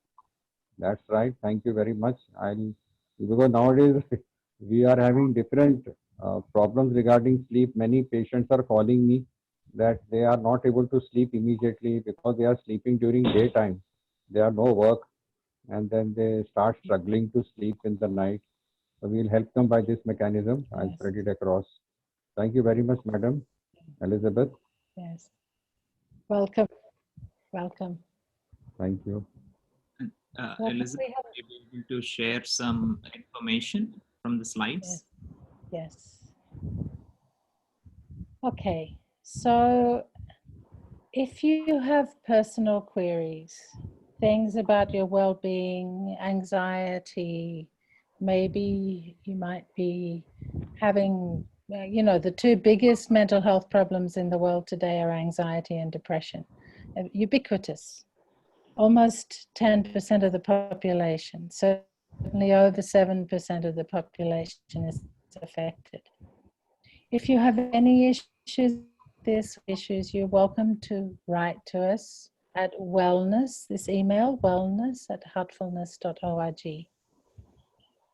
Speaker 2: That's right. Thank you very much. Because nowadays we are having different problems regarding sleep. Many patients are calling me that they are not able to sleep immediately because they are sleeping during daytime. They are no work, and then they start struggling to sleep in the night. So we'll help them by this mechanism. I'll
Speaker 3: Yes.
Speaker 2: spread it across. Thank you very much, Madam Elizabeth.
Speaker 3: Yes. Welcome. Welcome.
Speaker 2: Thank you.
Speaker 3: What
Speaker 1: Elizabeth,
Speaker 3: we have...
Speaker 1: will you be able to share some information from the slides?
Speaker 3: Yes. Okay. So if you have personal queries, things about your well-being, anxiety, maybe you might be having, the 2 biggest mental health problems in the world today are anxiety and depression. Ubiquitous. Almost 10% of the population, certainly over 7% of the population is affected. If you have any issues, you're welcome to write to us at wellness, this email, wellness@heartfulness.org.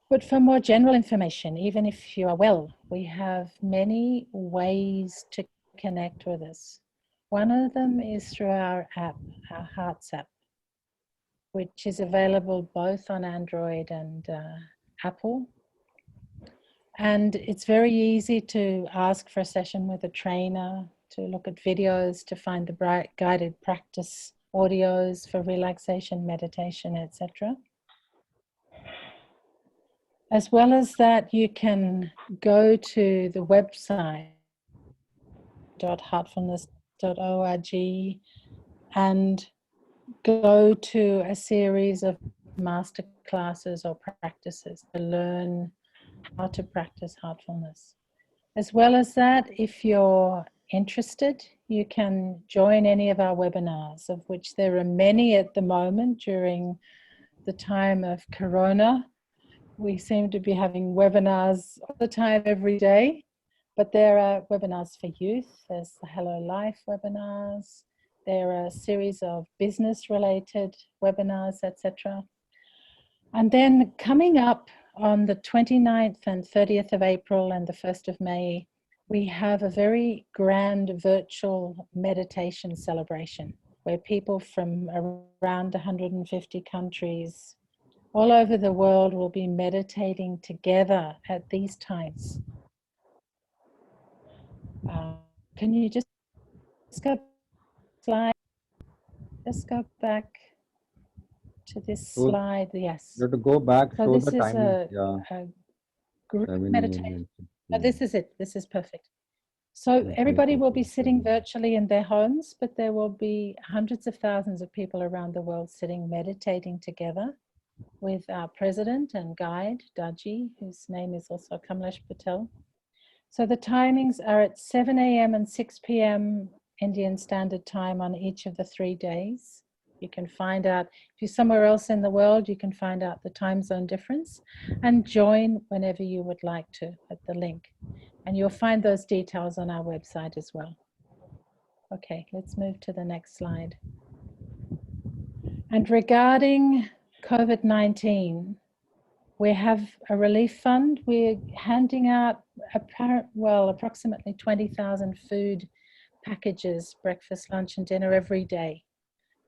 Speaker 3: But for more general information, even if you are well, we have many ways to connect with us. One of them is through our app, our Hearts app, which is available both on Android and Apple. And it's very easy to ask for a session with a trainer, to look at videos, to find the guided practice audios for relaxation, meditation, etc. As well as that, you can go to the website .heartfulness.org and go to a series of master classes or practices to learn how to practice heartfulness. As well as that, if you're interested, you can join any of our webinars, of which there are many at the moment during the time of Corona. We seem to be having webinars all the time, every day, but there are webinars for youth. There's the Hello Life webinars. There are a series of business-related webinars, etc. And then coming up on the 29th and 30th of April and the 1st of May, we have a very grand virtual meditation celebration where people from around 150 countries all over the world will be meditating together at these times. Can you just go slide? Just go back to this slide. Yes.
Speaker 2: You have to go back.
Speaker 3: So
Speaker 2: Show
Speaker 3: this
Speaker 2: the
Speaker 3: is
Speaker 2: timing.
Speaker 3: a group
Speaker 2: 7
Speaker 3: meditation. Oh, this is it. This is perfect. So
Speaker 2: Yeah,
Speaker 3: everybody will be
Speaker 2: 24/7.
Speaker 3: sitting virtually in their homes, but there will be hundreds of thousands of people around the world sitting meditating together with our president and guide, Daji, whose name is also Kamlesh Patel. So the timings are at 7 a.m. and 6 p.m. Indian Standard Time on each of the 3 days. You can find out, if you're somewhere else in the world, you can find out the time zone difference and join whenever you would like to at the link. And you'll find those details on our website as well. Okay, let's move to the next slide. And regarding COVID-19, we have a relief fund. We're handing out approximately 20,000 food packages, breakfast, lunch, and dinner every day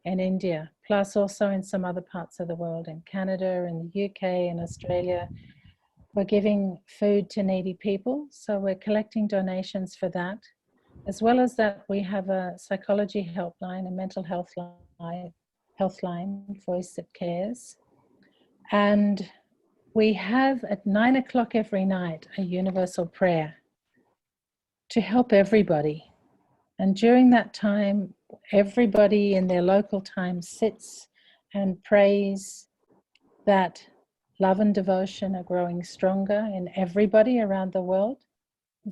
Speaker 3: in India, plus also in some other parts of the world, in Canada, in the UK, and Australia. We're giving food to needy people, so we're collecting donations for that. As well as that, we have a psychology helpline, a mental health line, Voice That Cares. And we have at 9 o'clock every night a universal prayer to help everybody. And during that time, everybody in their local time sits and prays that love and devotion are growing stronger in everybody around the world.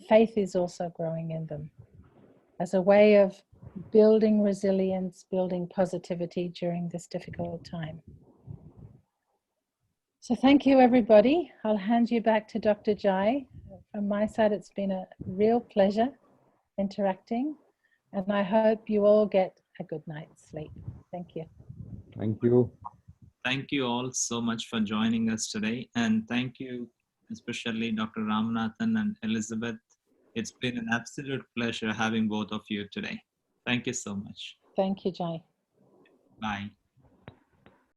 Speaker 3: Faith is also growing in them as a way of building resilience, building positivity during this difficult time. So thank you, everybody. I'll hand you back to Dr. Jai. From my side, it's been a real pleasure interacting, and I hope you all get a good night's sleep. Thank you.
Speaker 2: Thank you.
Speaker 1: Thank you all so much for joining us today. And thank you, especially Dr. Ramnathan and Elizabeth. It's been an absolute pleasure having both of you today. Thank you so much.
Speaker 3: Thank you, Jai.
Speaker 1: Bye.